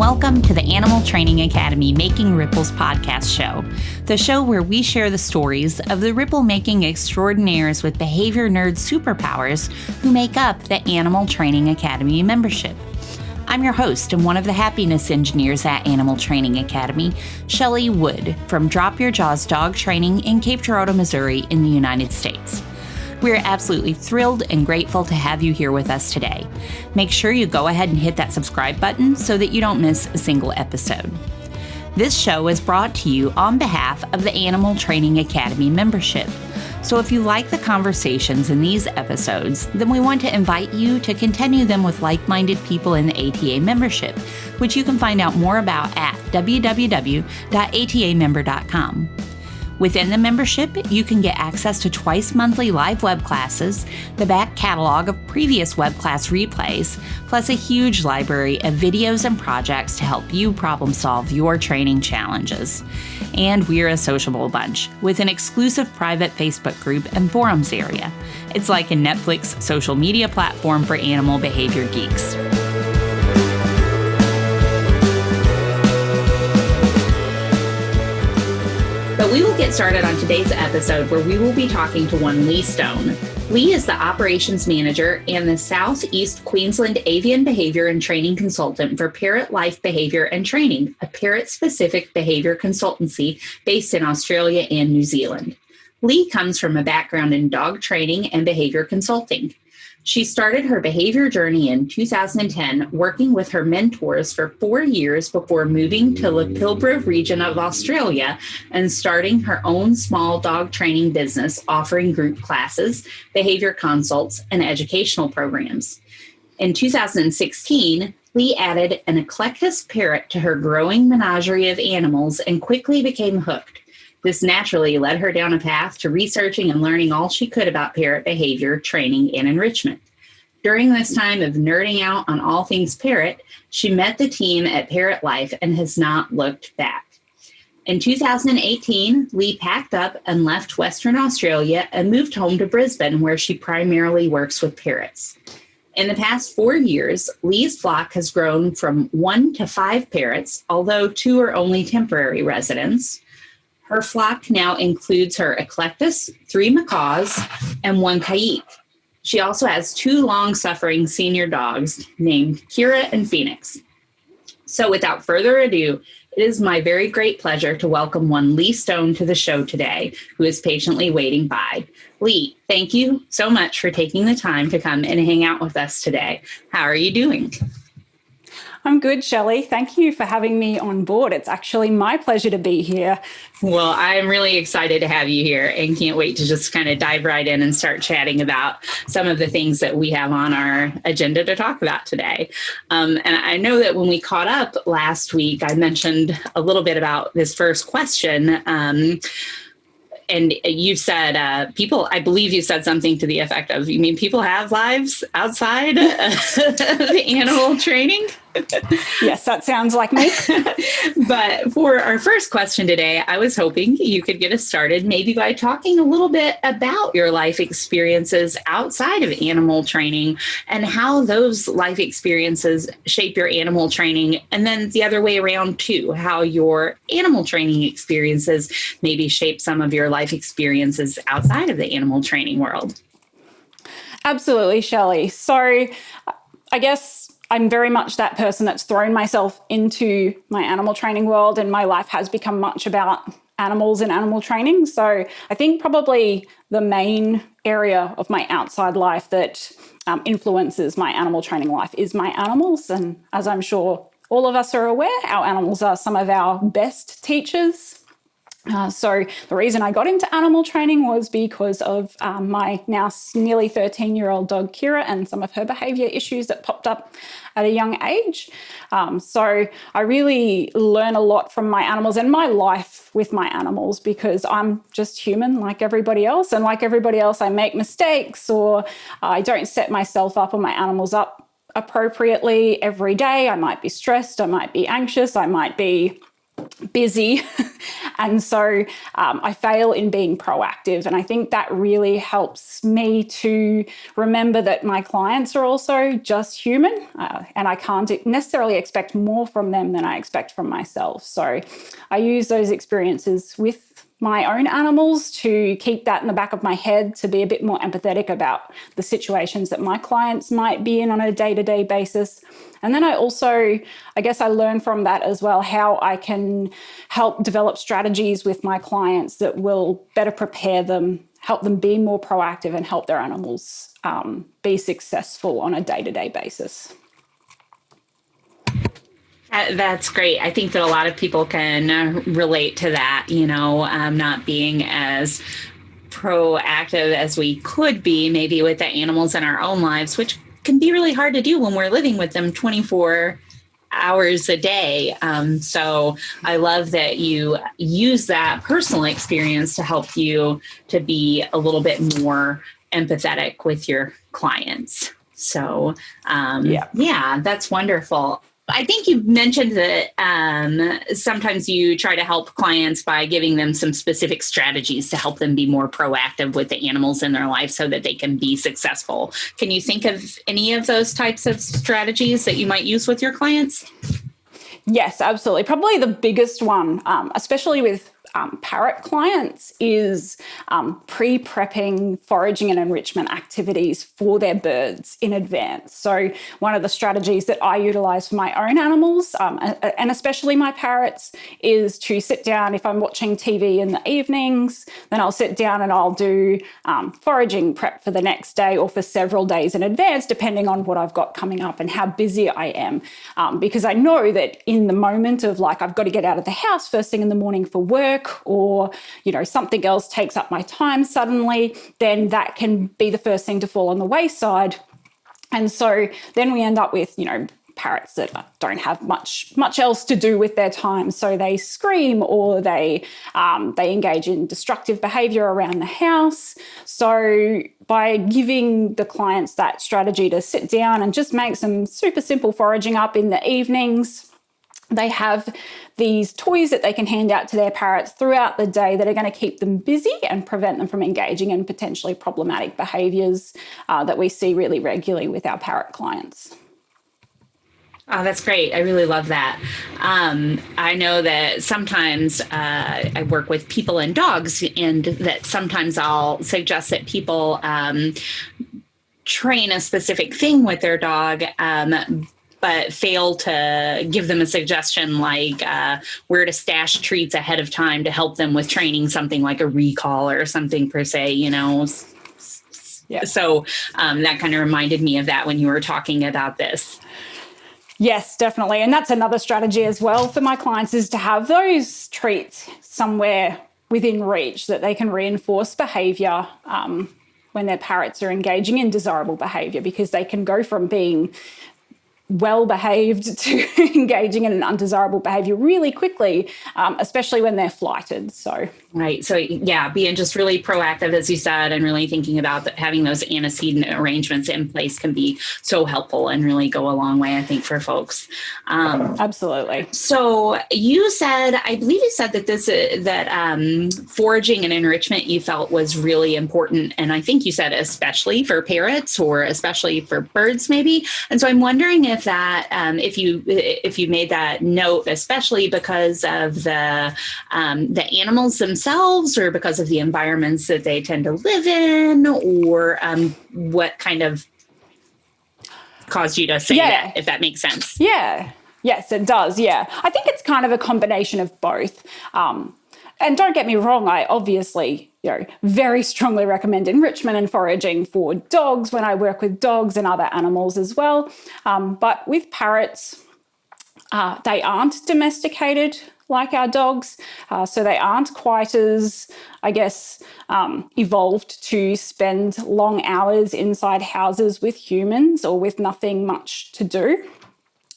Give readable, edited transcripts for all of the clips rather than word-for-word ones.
welcome to the Animal Training Academy Making Ripples podcast show, the show where we share the stories of the ripple-making extraordinaires with behavior nerd superpowers who make up the Animal Training Academy membership. I'm your host and one of the happiness engineers at Animal Training Academy, Shelley Wood from Drop Your Jaws Dog Training in Cape Girardeau, Missouri in the United States. We're absolutely thrilled and grateful to have you here with us today. Make sure you go ahead and hit that subscribe button so that you don't miss a single episode. This show is brought to you on behalf of the Animal Training Academy membership. So if you like the conversations in these episodes, then we want to invite you to continue them with like-minded people in the ATA membership, which you can find out more about at www.atamember.com. Within the membership, you can get access to twice monthly live web classes, the back catalog of previous web class replays, plus a huge library of videos and projects to help you problem solve your training challenges. And we're a sociable bunch with an exclusive private Facebook group and forums area. It's like a Netflix social media platform for animal behavior geeks. But we will get started on today's episode where we will be talking to one Lee Stone. Lee is the operations manager and the Southeast Queensland avian behavior and training consultant for Parrot Life Behavior and Training, a parrot-specific behavior consultancy based in Australia and New Zealand. Lee comes from a background in dog training and behavior consulting. She started her behavior journey in 2010, working with her mentors for 4 years before moving to the Pilbara region of Australia and starting her own small dog training business, offering group classes, behavior consults, and educational programs. In 2016, Lee added an Eclectus parrot to her growing menagerie of animals and quickly became hooked. This naturally led her down a path to researching and learning all she could about parrot behavior, training, and enrichment. During this time of nerding out on all things parrot, she met the team at Parrot Life and has not looked back. In 2018, Lee packed up and left Western Australia and moved home to Brisbane, where she primarily works with parrots. In the past 4 years, Lee's flock has grown from 1 to 5 parrots, although 2 are only temporary residents. Her flock now includes her Eclectus, 3 macaws, and 1 Kayik. She also has 2 long-suffering senior dogs named Kira and Phoenix. So without further ado, it is my very great pleasure to welcome one Lee Stone to the show today, who is patiently waiting by. Lee, thank you so much for taking the time to come and hang out with us today. How are you doing? I'm good, Shelley. Thank you for having me on board. It's actually my pleasure to be here. Well, I'm really excited to have you here and can't wait to just kind of dive right in and start chatting about some of the things that we have on our agenda to talk about today. And I know that when we caught up last week, I mentioned a little bit about this first question. And you said, I believe you said something to the effect of, you mean people have lives outside the animal training? Yes, that sounds like me. But for our first question today, I was hoping you could get us started maybe by talking a little bit about your life experiences outside of animal training and how those life experiences shape your animal training. And then the other way around too, how your animal training experiences maybe shape some of your life experiences outside of the animal training world. Absolutely, Shelley. So I guess I'm very much that person that's thrown myself into my animal training world, and my life has become much about animals and animal training. So I think probably the main area of my outside life that influences my animal training life is my animals. And as I'm sure all of us are aware, our animals are some of our best teachers. So the reason I got into animal training was because of my now nearly 13-year-old dog, Kira, and some of her behavior issues that popped up at a young age. So I really learn a lot from my animals and my life with my animals because I'm just human like everybody else. And like everybody else, I make mistakes or I don't set myself up or my animals up appropriately every day. I might be stressed. I might be anxious. I might be busy. And so I fail in being proactive. And I think that really helps me to remember that my clients are also just human, and I can't necessarily expect more from them than I expect from myself. So I use those experiences with my own animals to keep that in the back of my head, to be a bit more empathetic about the situations that my clients might be in on a day-to-day basis. And then I also, I guess I learn from that as well, how I can help develop strategies with my clients that will better prepare them, help them be more proactive, and help their animals be successful on a day-to-day basis. That's great. I think that a lot of people can relate to that, not being as proactive as we could be, maybe with the animals in our own lives, which can be really hard to do when we're living with them 24 hours a day. So I love that you use that personal experience to help you to be a little bit more empathetic with your clients. So yeah, that's wonderful. I think you mentioned that sometimes you try to help clients by giving them some specific strategies to help them be more proactive with the animals in their life so that they can be successful. Can you think of any of those types of strategies that you might use with your clients? Yes, absolutely. Probably the biggest one, especially with parrot clients, is pre-prepping foraging and enrichment activities for their birds in advance. So one of the strategies that I utilize for my own animals, and especially my parrots, is to sit down. If I'm watching TV in the evenings, then I'll sit down and I'll do foraging prep for the next day or for several days in advance, depending on what I've got coming up and how busy I am. Because I know that in the moment of I've got to get out of the house first thing in the morning for work, or something else takes up my time suddenly, then that can be the first thing to fall on the wayside. And so then we end up with parrots that don't have much else to do with their time, so they scream or they engage in destructive behavior around the house. So by giving the clients that strategy to sit down and just make some super simple foraging up in the evenings, they have these toys that they can hand out to their parrots throughout the day that are going to keep them busy and prevent them from engaging in potentially problematic behaviours that we see really regularly with our parrot clients. Oh, that's great. I really love that. I know that sometimes I work with people and dogs, and that sometimes I'll suggest that people train a specific thing with their dog, but fail to give them a suggestion like where to stash treats ahead of time to help them with training something like a recall or something per se, Yeah. So that kind of reminded me of that when you were talking about this. Yes, definitely. And that's another strategy as well for my clients, is to have those treats somewhere within reach that they can reinforce behavior when their parrots are engaging in desirable behavior, because they can go from being well-behaved to engaging in an undesirable behavior really quickly, especially when they're flighted. So right. So yeah, being just really proactive, as you said, and really thinking about having those antecedent arrangements in place can be so helpful and really go a long way, I think, for folks. Absolutely. So you said, I believe you said that that foraging and enrichment you felt was really important, and I think you said especially for parrots or especially for birds, maybe. And so I'm wondering if that if you made that note, especially because of the animals themselves, or because of the environments that they tend to live in, or what kind of caused you to say that, if that makes sense? Yeah. Yes, it does. Yeah. I think it's kind of a combination of both. And don't get me wrong, I obviously very strongly recommend enrichment and foraging for dogs when I work with dogs and other animals as well. But with parrots, they aren't domesticated like our dogs, so they aren't quite as, I guess, evolved to spend long hours inside houses with humans or with nothing much to do.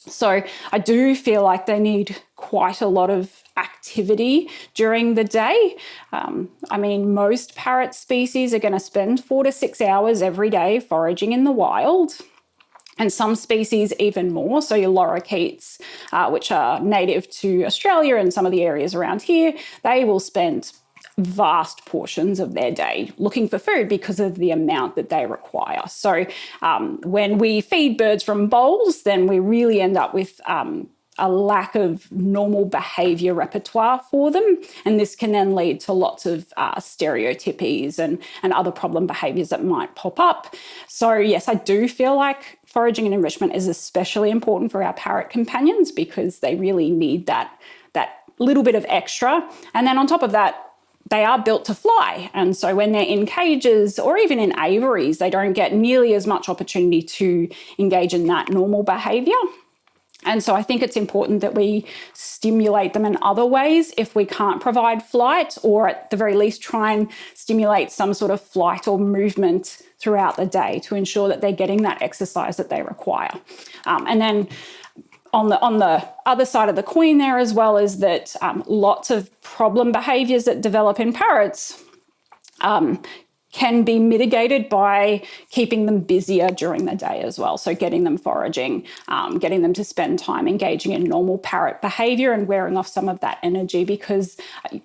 So I do feel like they need quite a lot of activity during the day. I mean, most parrot species are going to spend 4 to 6 hours every day foraging in the wild. and some species even more. So your lorikeets, which are native to Australia and some of the areas around here, they will spend vast portions of their day looking for food because of the amount that they require. So when we feed birds from bowls, then we really end up with a lack of normal behavior repertoire for them. And this can then lead to lots of stereotypies and other problem behaviors that might pop up. So yes, I do feel like foraging and enrichment is especially important for our parrot companions because they really need that little bit of extra. And then on top of that, they are built to fly. And so when they're in cages or even in aviaries, they don't get nearly as much opportunity to engage in that normal behavior. And so I think it's important that we stimulate them in other ways if we can't provide flight, or at the very least try and stimulate some sort of flight or movement throughout the day to ensure that they're getting that exercise that they require. And then on the other side of the coin there as well is that lots of problem behaviours that develop in parrots can be mitigated by keeping them busier during the day as well. So getting them foraging, getting them to spend time engaging in normal parrot behaviour and wearing off some of that energy because,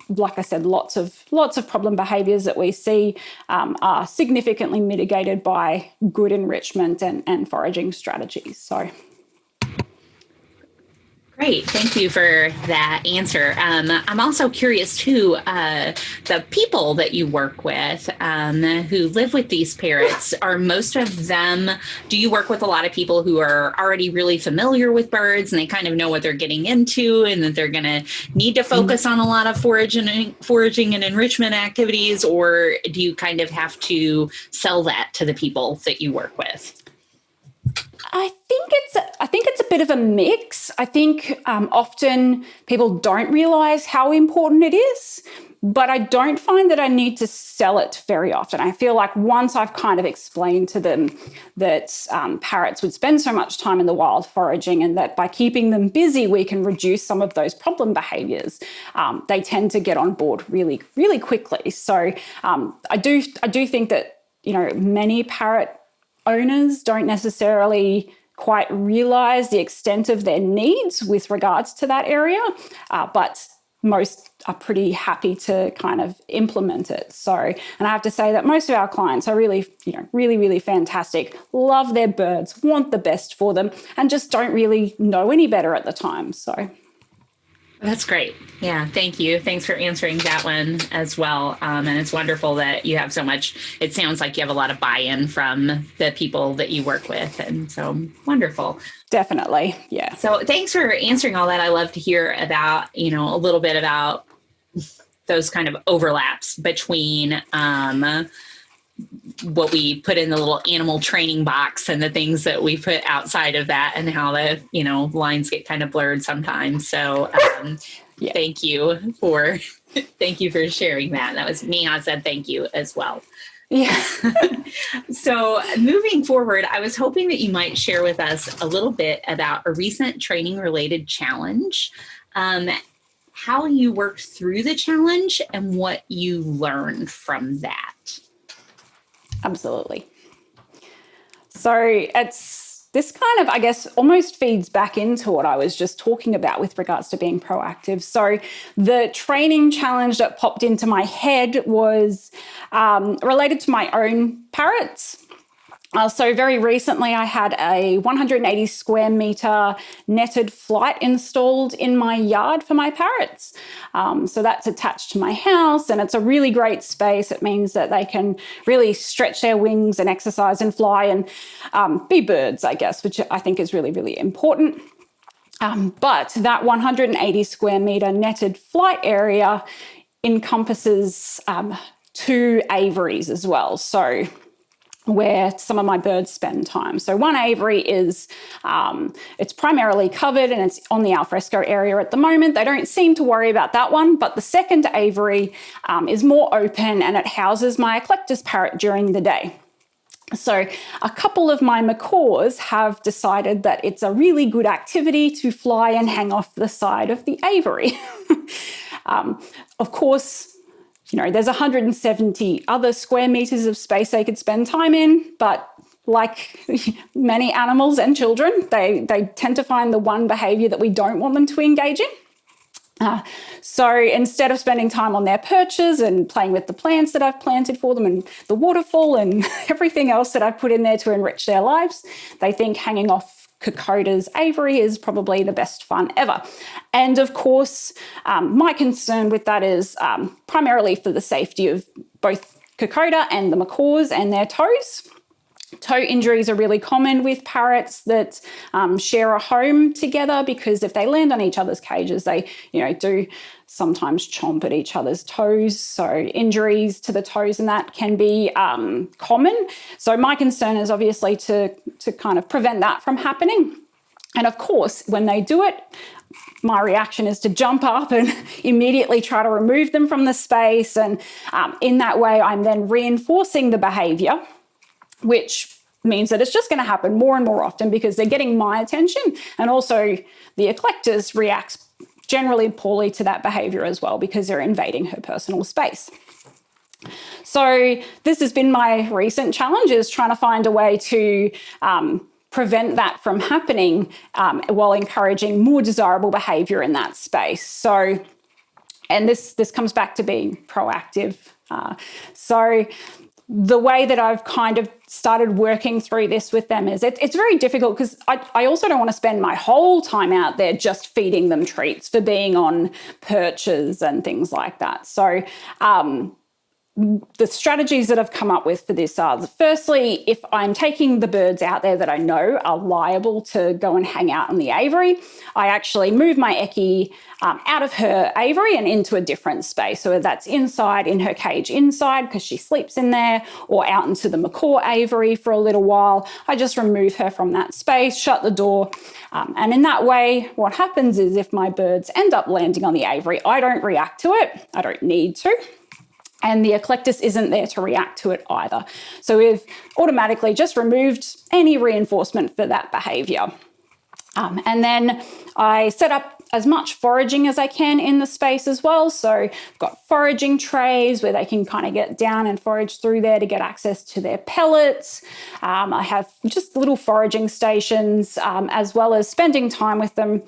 like I said, lots of problem behaviours that we see are significantly mitigated by good enrichment and foraging strategies. So. Great. Thank you for that answer. I'm also curious, too, the people that you work with who live with these parrots, are most of them, do you work with a lot of people who are already really familiar with birds and they kind of know what they're getting into and that they're going to need to focus on a lot of foraging and enrichment activities? Or do you kind of have to sell that to the people that you work with? I think it's a bit of a mix. I think often people don't realise how important it is, but I don't find that I need to sell it very often. I feel like once I've kind of explained to them that parrots would spend so much time in the wild foraging and that by keeping them busy, we can reduce some of those problem behaviours, they tend to get on board really, really quickly. So I do think that, many parrot owners don't necessarily quite realise the extent of their needs with regards to that area, but most are pretty happy to kind of implement it. So, and I have to say that most of our clients are really, really, really fantastic, love their birds, want the best for them, and just don't really know any better at the time. So. That's great. Yeah, thank you. Thanks for answering that one as well. And it's wonderful that you have so much, it sounds like you have a lot of buy-in from the people that you work with. And so wonderful. Definitely. Yeah. So thanks for answering all that. I love to hear about, a little bit about those kind of overlaps between what we put in the little animal training box and the things that we put outside of that and how the, lines get kind of blurred sometimes. So yeah. Thank you for sharing that. That was Neha said thank you as well. Yeah. So moving forward, I was hoping that you might share with us a little bit about a recent training related challenge, how you worked through the challenge and what you learned from that. Absolutely. So this kind of, I guess, almost feeds back into what I was just talking about with regards to being proactive. So the training challenge that popped into my head was related to my own parrots. So very recently I had a 180 square metre netted flight installed in my yard for my parrots. So that's attached to my house and it's a really great space. It means that they can really stretch their wings and exercise and fly and be birds, I guess, which I think is really, really important. But that 180 square metre netted flight area encompasses 2 aviaries as well. So where some of my birds spend time. So one aviary is, it's primarily covered and it's on the alfresco area at the moment. They don't seem to worry about that one, but the second aviary is more open and it houses my eclectus parrot during the day. So a couple of my macaws have decided that it's a really good activity to fly and hang off the side of the aviary. Of course, there's 170 other square meters of space they could spend time in, but like many animals and children, they tend to find the one behavior that we don't want them to engage in. So instead of spending time on their perches and playing with the plants that I've planted for them and the waterfall and everything else that I've put in there to enrich their lives, they think hanging off Kokoda's aviary is probably the best fun ever. And of course, my concern with that is primarily for the safety of both Kokoda and the macaws and their toes. Toe injuries are really common with parrots that share a home together, because if they land on each other's cages, they, do sometimes chomp at each other's toes. So injuries to the toes and that can be common. So my concern is obviously to kind of prevent that from happening. And of course, when they do it, my reaction is to jump up and immediately try to remove them from the space. And in that way, I'm then reinforcing the behavior, which means that it's just going to happen more and more often because they're getting my attention. And also the eclectus reacts generally poorly to that behavior as well because they're invading her personal space. So this has been my recent challenge, is trying to find a way to prevent that from happening while encouraging more desirable behavior in that space. So, and this comes back to being proactive. So the way that I've kind of started working through this with them is it's very difficult because I also don't want to spend my whole time out there just feeding them treats for being on perches and things like that. So the strategies that I've come up with for this are, firstly, if I'm taking the birds out there that I know are liable to go and hang out in the aviary, I actually move my Eki out of her aviary and into a different space. So that's inside in her cage inside because she sleeps in there, or out into the macaw aviary for a little while. I just remove her from that space, shut the door. And in that way, what happens is if my birds end up landing on the aviary, I don't react to it. I don't need to. And the eclectus isn't there to react to it either. So we've automatically just removed any reinforcement for that behavior. And then I set up as much foraging as I can in the space as well. So I've got foraging trays where they can kind of get down and forage through there to get access to their pellets. I have just little foraging stations, as well as spending time with them,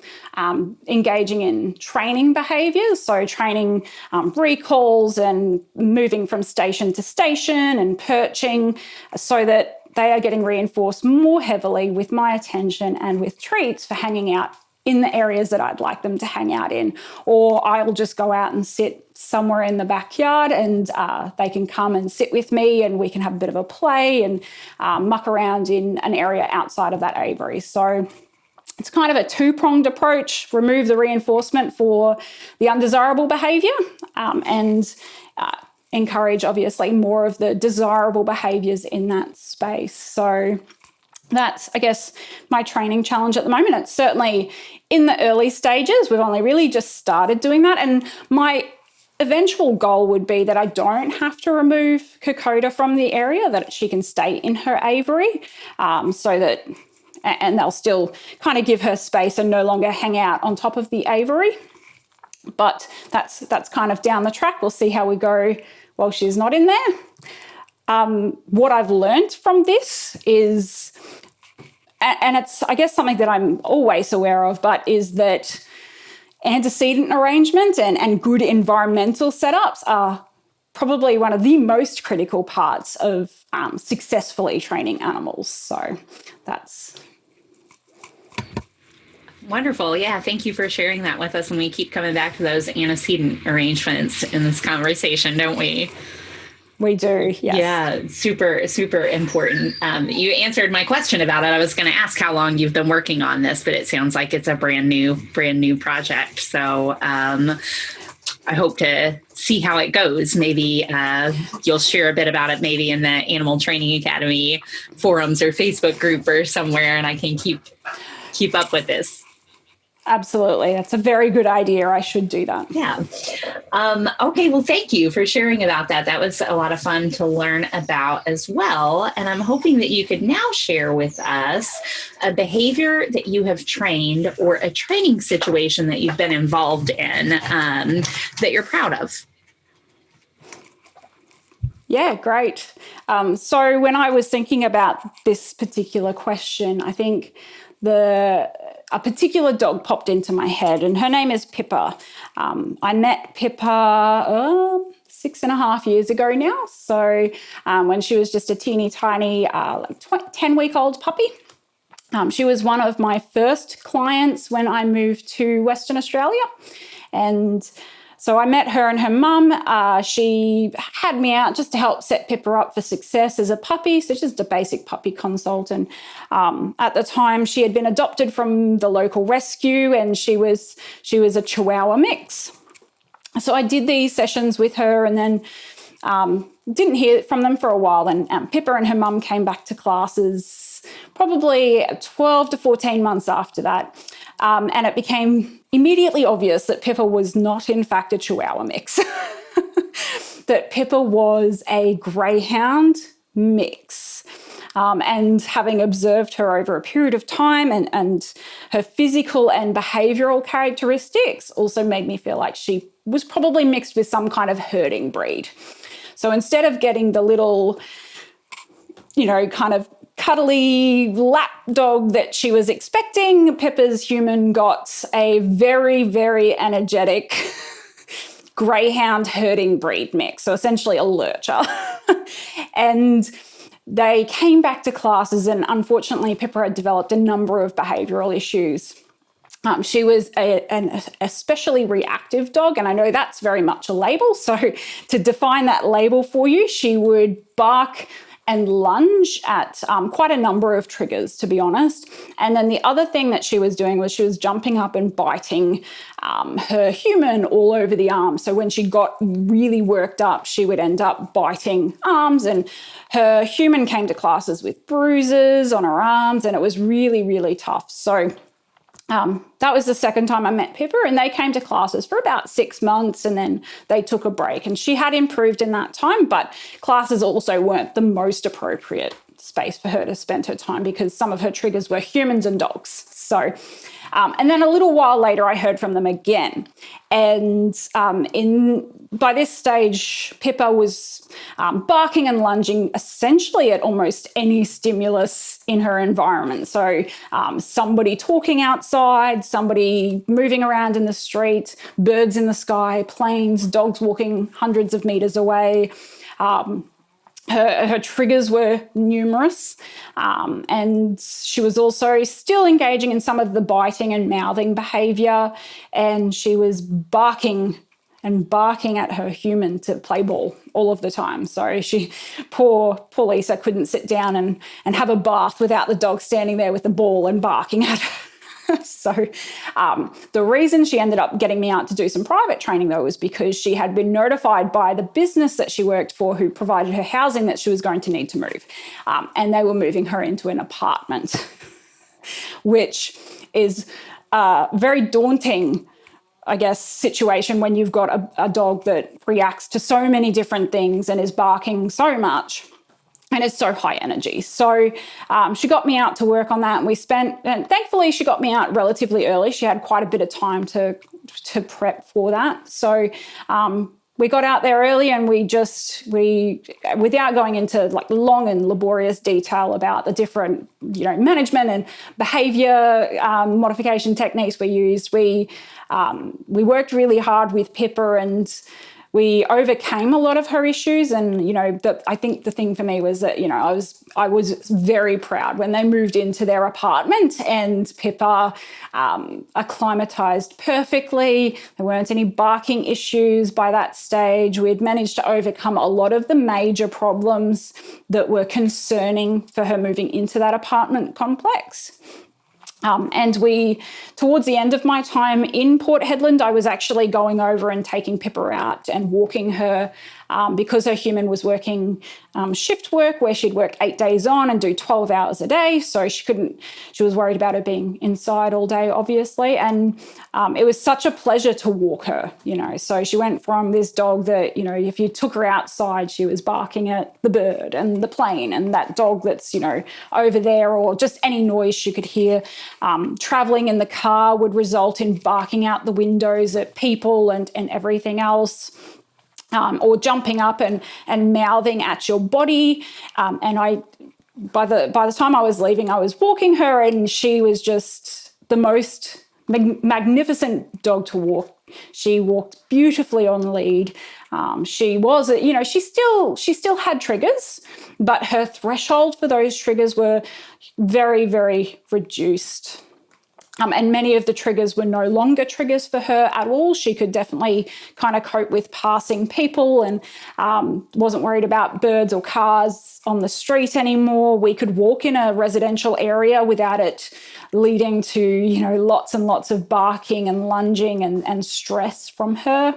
engaging in training behaviours. So training recalls and moving from station to station and perching, so that they are getting reinforced more heavily with my attention and with treats for hanging out in the areas that I'd like them to hang out in. Or I'll just go out and sit somewhere in the backyard and they can come and sit with me and we can have a bit of a play and muck around in an area outside of that aviary. So it's kind of a two-pronged approach: remove the reinforcement for the undesirable behaviour and encourage, obviously, more of the desirable behaviours in that space. So that's, I guess, my training challenge at the moment. It's certainly in the early stages. We've only really just started doing that. And my eventual goal would be that I don't have to remove Kokoda from the area, that she can stay in her aviary, so that, and they'll still kind of give her space and no longer hang out on top of the aviary. But that's kind of down the track. We'll see how we go while she's not in there. What I've learned from this is, and it's, I guess, something that I'm always aware of, but is that antecedent arrangement and good environmental setups are probably one of the most critical parts of successfully training animals. So that's wonderful. Yeah, thank you for sharing that with us. And we keep coming back to those antecedent arrangements in this conversation, don't we? We do, yes. Yeah, super, super important. You answered my question about it. I was going to ask how long you've been working on this, but it sounds like it's a brand new project. So I hope to see how it goes. Maybe you'll share a bit about it maybe in the Animal Training Academy forums or Facebook group or somewhere, and I can keep up with this. Absolutely. That's a very good idea. I should do that. Yeah. Okay. Well, thank you for sharing about that. That was a lot of fun to learn about as well. And I'm hoping that you could now share with us a behavior that you have trained or a training situation that you've been involved in that you're proud of. Yeah, great. So when I was thinking about this particular question, I think a particular dog popped into my head, and her name is Pippa. I met Pippa 6.5 years ago now. So when she was just a teeny tiny, 10-week-old puppy. She was one of my first clients when I moved to Western Australia. And so I met her and her mum. She had me out just to help set Pippa up for success as a puppy, so just a basic puppy consult. And at the time, she had been adopted from the local rescue, and she was a Chihuahua mix. So I did these sessions with her, and then didn't hear from them for a while. And Pippa and her mum came back to classes probably 12 to 14 months after that. And it became immediately obvious that Pippa was not, in fact, a Chihuahua mix. That Pippa was a Greyhound mix. And having observed her over a period of time, and her physical and behavioural characteristics also made me feel like she was probably mixed with some kind of herding breed. So instead of getting the little, kind of cuddly lap dog that she was expecting, Pippa's human got a very, very energetic Greyhound herding breed mix, so essentially a lurcher. And they came back to classes, and unfortunately, Pippa had developed a number of behavioural issues. She was an especially reactive dog, and I know that's very much a label. So to define that label for you, she would bark and lunge at quite a number of triggers, to be honest. And then the other thing that she was doing was she was jumping up and biting her human all over the arm. So when she got really worked up, she would end up biting arms, and her human came to classes with bruises on her arms, and it was really, really tough. So that was the second time I met Pippa, and they came to classes for about 6 months, and then they took a break. And she had improved in that time, but classes also weren't the most appropriate space for her to spend her time because some of her triggers were humans and dogs. So, and then a little while later, I heard from them again. And by this stage, Pippa was barking and lunging essentially at almost any stimulus in her environment. So somebody talking outside, somebody moving around in the street, birds in the sky, planes, dogs walking hundreds of meters away. Her triggers were numerous, and she was also still engaging in some of the biting and mouthing behaviour, and she was barking at her human to play ball all of the time. So poor Lisa couldn't sit down and have a bath without the dog standing there with the ball and barking at her. So the reason she ended up getting me out to do some private training, though, was because she had been notified by the business that she worked for, who provided her housing, that she was going to need to move. And they were moving her into an apartment, which is very daunting, I guess, situation when you've got a dog that reacts to so many different things and is barking so much. And it's so high energy. So she got me out to work on that, and thankfully she got me out relatively early. She had quite a bit of time to prep for that. So we got out there early, and we without going into like long and laborious detail about the different, management and behavior modification techniques we used, we worked really hard with Pippa, and we overcame a lot of her issues. And, I think the thing for me was that, I was very proud when they moved into their apartment, and Pippa acclimatized perfectly. There weren't any barking issues by that stage. We had managed to overcome a lot of the major problems that were concerning for her moving into that apartment complex. And towards the end of my time in Port Hedland, I was actually going over and taking Pippa out and walking her because her human was working shift work where she'd work 8 days on and do 12 hours a day. So she was worried about her being inside all day, obviously. And it was such a pleasure to walk her, So she went from this dog that, if you took her outside, she was barking at the bird and the plane and that dog that's, over there, or just any noise she could hear. Traveling in the car would result in barking out the windows at people and everything else. or jumping up and mouthing at your body. By the time I was leaving, I was walking her, and she was just the most magnificent dog to walk. She walked beautifully on lead. She was, she still had triggers, but her threshold for those triggers were very, very reduced. And many of the triggers were no longer triggers for her at all. She could definitely kind of cope with passing people and wasn't worried about birds or cars on the street anymore. We could walk in a residential area without it leading to, lots and lots of barking and lunging and stress from her.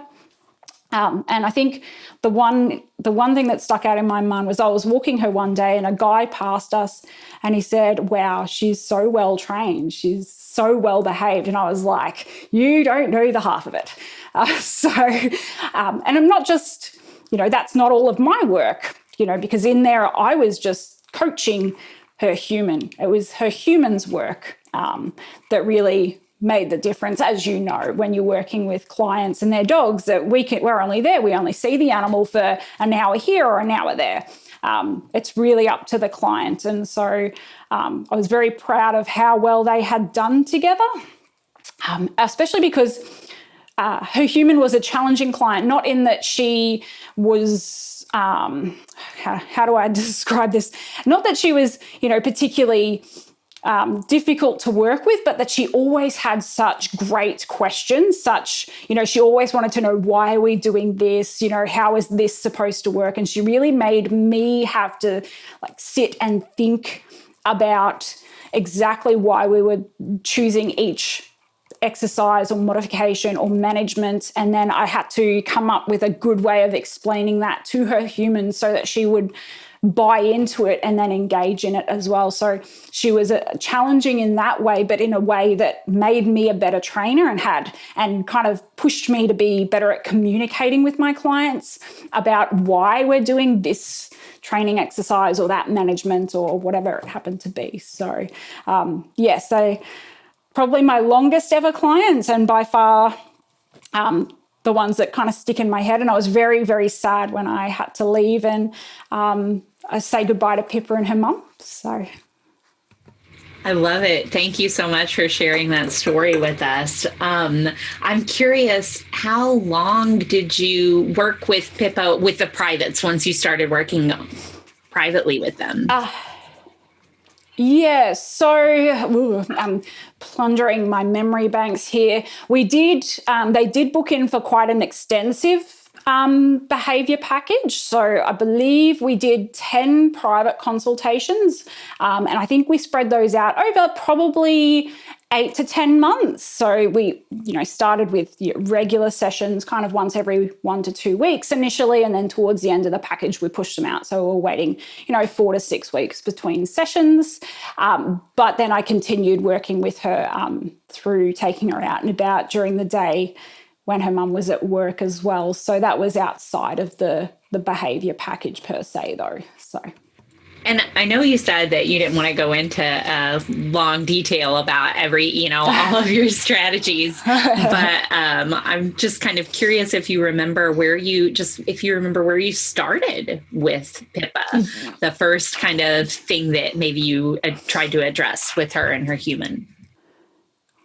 And I think the one thing that stuck out in my mind was I was walking her one day and a guy passed us and he said, "Wow, she's so well trained. She's so well behaved." And I was like, "You don't know the half of it." And I'm not just, that's not all of my work, because in there I was just coaching her human. It was her human's work that really made the difference, as you know, when you're working with clients and their dogs, that we're only there. We only see the animal for an hour here or an hour there. It's really up to the client. And so I was very proud of how well they had done together, especially because her human was a challenging client, not in that she was, how do I describe this? Not that she was, particularly difficult to work with, but that she always had such great questions, she always wanted to know, why are we doing this? How is this supposed to work? And she really made me have to sit and think about exactly why we were choosing each exercise or modification or management. And then I had to come up with a good way of explaining that to her human so that she would buy into it and then engage in it as well. So she was challenging in that way, but in a way that made me a better trainer and kind of pushed me to be better at communicating with my clients about why we're doing this training exercise or that management or whatever it happened to be. So so probably my longest ever clients, and by far the ones that kind of stick in my head. And I was very, very sad when I had to leave and I say goodbye to Pippa and her mum. So I love it. Thank you so much for sharing that story with us. I'm curious, how long did you work with Pippa, with the privates, once you started working privately with them? Yeah, so I'm plundering my memory banks here. They did book in for quite an extensive behaviour package. So I believe we did 10 private consultations, and I think we spread those out over probably 8 to 10 months. So we, started with regular sessions kind of once every 1 to 2 weeks initially, and then towards the end of the package, we pushed them out. So we were waiting, 4 to 6 weeks between sessions. But then I continued working with her through taking her out and about during the day when her mum was at work as well. So that was outside of the behaviour package per se though, so. And I know you said that you didn't want to go into long detail about every, all of your strategies, but I'm just kind of curious if you remember where you started with Pippa, the first kind of thing that maybe you tried to address with her and her human.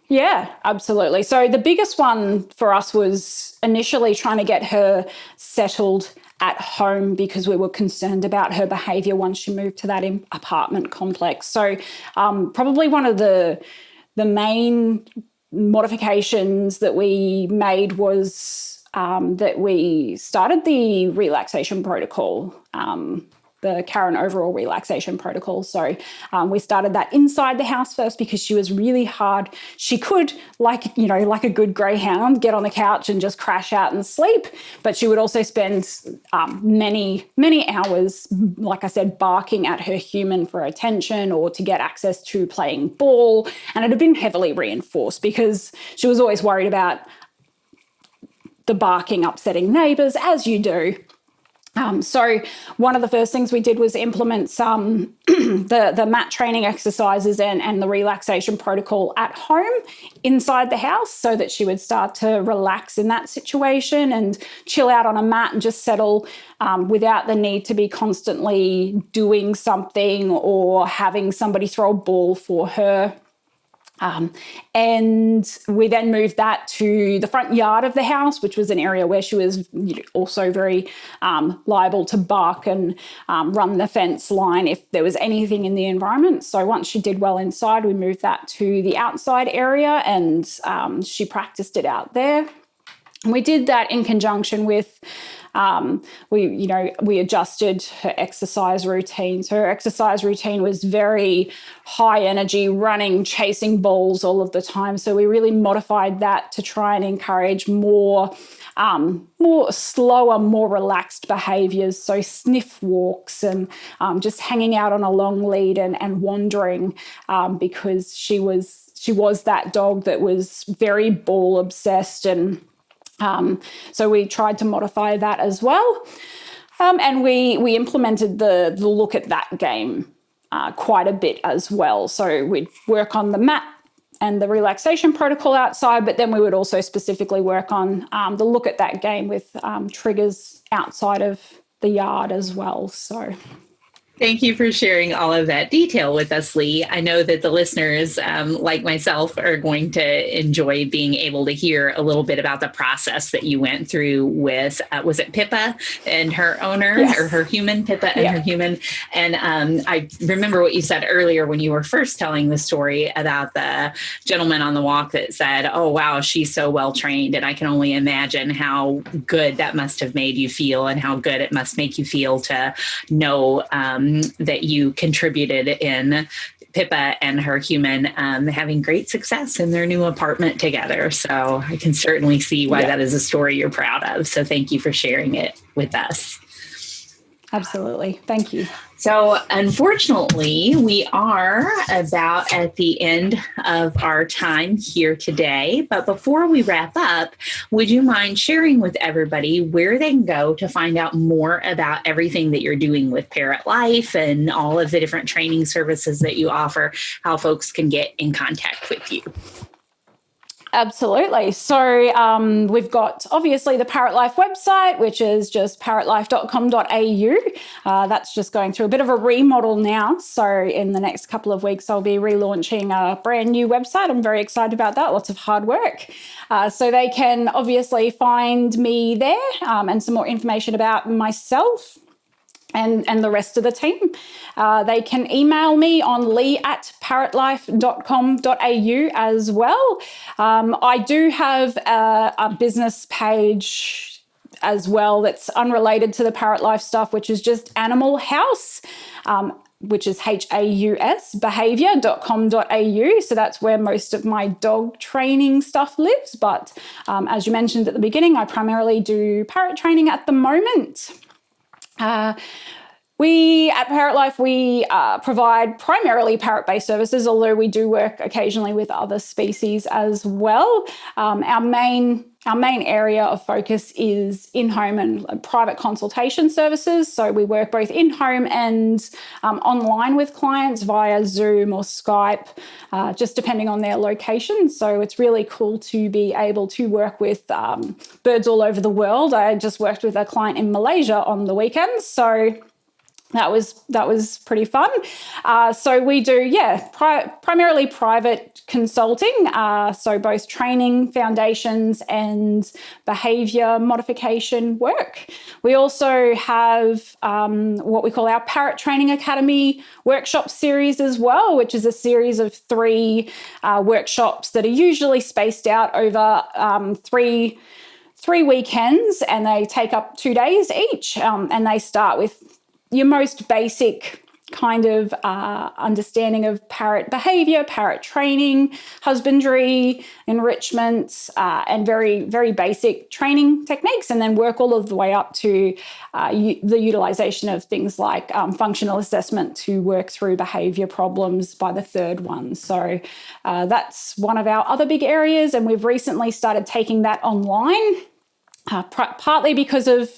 Yeah, absolutely. So the biggest one for us was initially trying to get her settled at home because we were concerned about her behaviour once she moved to that apartment complex. So probably one of the main modifications that we made was that we started the relaxation protocol, the Karen overall relaxation protocol. So we started that inside the house first because she was really hard. She could, like a good greyhound, get on the couch and just crash out and sleep. But she would also spend many, many hours, like I said, barking at her human for attention or to get access to playing ball. And it had been heavily reinforced because she was always worried about the barking upsetting neighbours, as you do. So one of the first things we did was implement some the mat training exercises and the relaxation protocol at home inside the house, so that she would start to relax in that situation and chill out on a mat and just settle without the need to be constantly doing something or having somebody throw a ball for her. And we then moved that to the front yard of the house, which was an area where she was also very liable to bark and run the fence line if there was anything in the environment. So once she did well inside, we moved that to the outside area, and she practiced it out there. And we did that in conjunction with we adjusted her exercise routine. So her exercise routine was very high energy, running, chasing balls all of the time. So we really modified that to try and encourage more slower, more relaxed behaviors. So sniff walks and just hanging out on a long lead and wandering, because she was that dog that was very ball obsessed, and so we tried to modify that as well. And we implemented the look at that game quite a bit as well. So we'd work on the mat and the relaxation protocol outside, but then we would also specifically work on the look at that game with triggers outside of the yard as well. So thank you for sharing all of that detail with us, Lee. I know that the listeners, like myself, are going to enjoy being able to hear a little bit about the process that you went through with, was it Pippa and her owner, yes. or her human, Pippa and her human? And I remember what you said earlier when you were first telling the story about the gentleman on the walk that said, oh, wow, she's so well trained. And I can only imagine how good that must have made you feel, and how good it must make you feel to know that you contributed in Pippa and her human having great success in their new apartment together. So I can certainly see why that is a story you're proud of. So thank you for sharing it with us. Absolutely. Thank you. So unfortunately, we are about at the end of our time here today. But before we wrap up, would you mind sharing with everybody where they can go to find out more about everything that you're doing with Parrot Life and all of the different training services that you offer, how folks can get in contact with you? Absolutely. So we've got obviously the Parrot Life website, which is just parrotlife.com.au. That's just going through a bit of a remodel now. So in the next couple of weeks, I'll be relaunching a brand new website. I'm very excited about that. Lots of hard work. So they can obviously find me there and some more information about myself and the rest of the team. They can email me on lee@parrotlife.com.au as well. I do have a business page as well that's unrelated to the Parrot Life stuff, which is just Animal House, which is HAUS, behavior.com.au. So that's where most of my dog training stuff lives. But as you mentioned at the beginning, I primarily do parrot training at the moment. We at Parrot Life, we provide primarily parrot-based services, although we do work occasionally with other species as well. Our main area of focus is in-home and private consultation services. So we work both in-home and online with clients via Zoom or Skype, just depending on their location. So it's really cool to be able to work with birds all over the world. I just worked with a client in Malaysia on the weekend, so that was pretty fun. So we do, primarily private consulting. So both training, foundations, and behavior modification work. We also have what we call our Parrot Training Academy workshop series as well, which is a series of 3 workshops that are usually spaced out over three weekends, and they take up 2 days each. And they start with your most basic kind of understanding of parrot behavior, parrot training, husbandry, enrichment, and very, very basic training techniques, and then work all of the way up to the utilization of things like functional assessment to work through behavior problems by the 3rd one. So that's one of our other big areas, and we've recently started taking that online. partly because of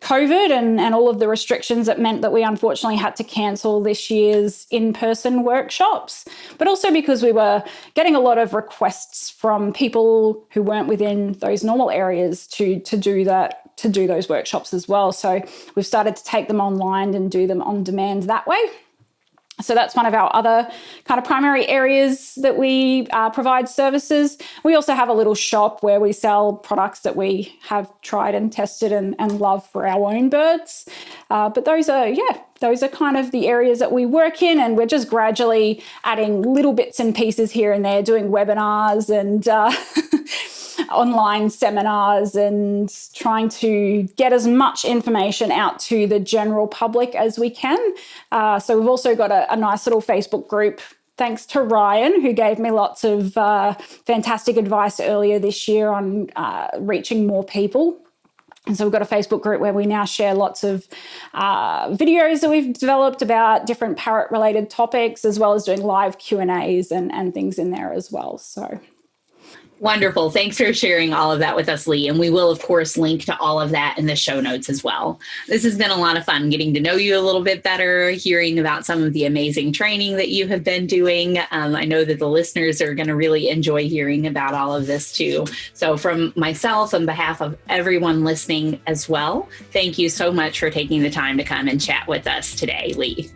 COVID and all of the restrictions that meant that we unfortunately had to cancel this year's in-person workshops, but also because we were getting a lot of requests from people who weren't within those normal areas to do those workshops as well. So we've started to take them online and do them on demand that way. So that's one of our other kind of primary areas that we provide services. We also have a little shop where we sell products that we have tried and tested and love for our own birds. But those are kind of the areas that we work in, and we're just gradually adding little bits and pieces here and there, doing webinars and online seminars and trying to get as much information out to the general public as we can. So we've also got a nice little Facebook group, thanks to Ryan, who gave me lots of fantastic advice earlier this year on reaching more people. And so we've got a Facebook group where we now share lots of videos that we've developed about different parrot-related topics, as well as doing live Q&As and things in there as well. So wonderful. Thanks for sharing all of that with us, Lee. And we will, of course, link to all of that in the show notes as well. This has been a lot of fun getting to know you a little bit better, hearing about some of the amazing training that you have been doing. I know that the listeners are going to really enjoy hearing about all of this too. So from myself, on behalf of everyone listening as well, thank you so much for taking the time to come and chat with us today, Lee.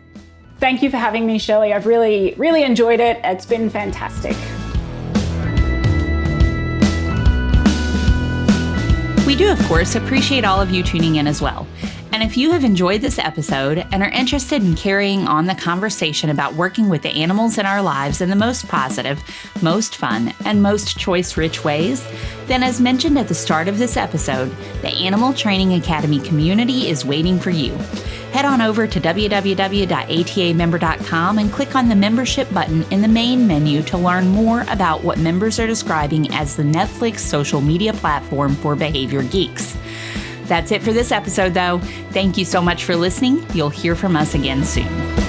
Thank you for having me, Shelley. I've really, really enjoyed it. It's been fantastic. We do, of course, appreciate all of you tuning in as well. And if you have enjoyed this episode and are interested in carrying on the conversation about working with the animals in our lives in the most positive, most fun, and most choice-rich ways, then as mentioned at the start of this episode, the Animal Training Academy community is waiting for you. Head on over to www.atamember.com and click on the membership button in the main menu to learn more about what members are describing as the Netflix social media platform for behavior geeks. That's it for this episode, though. Thank you so much for listening. You'll hear from us again soon.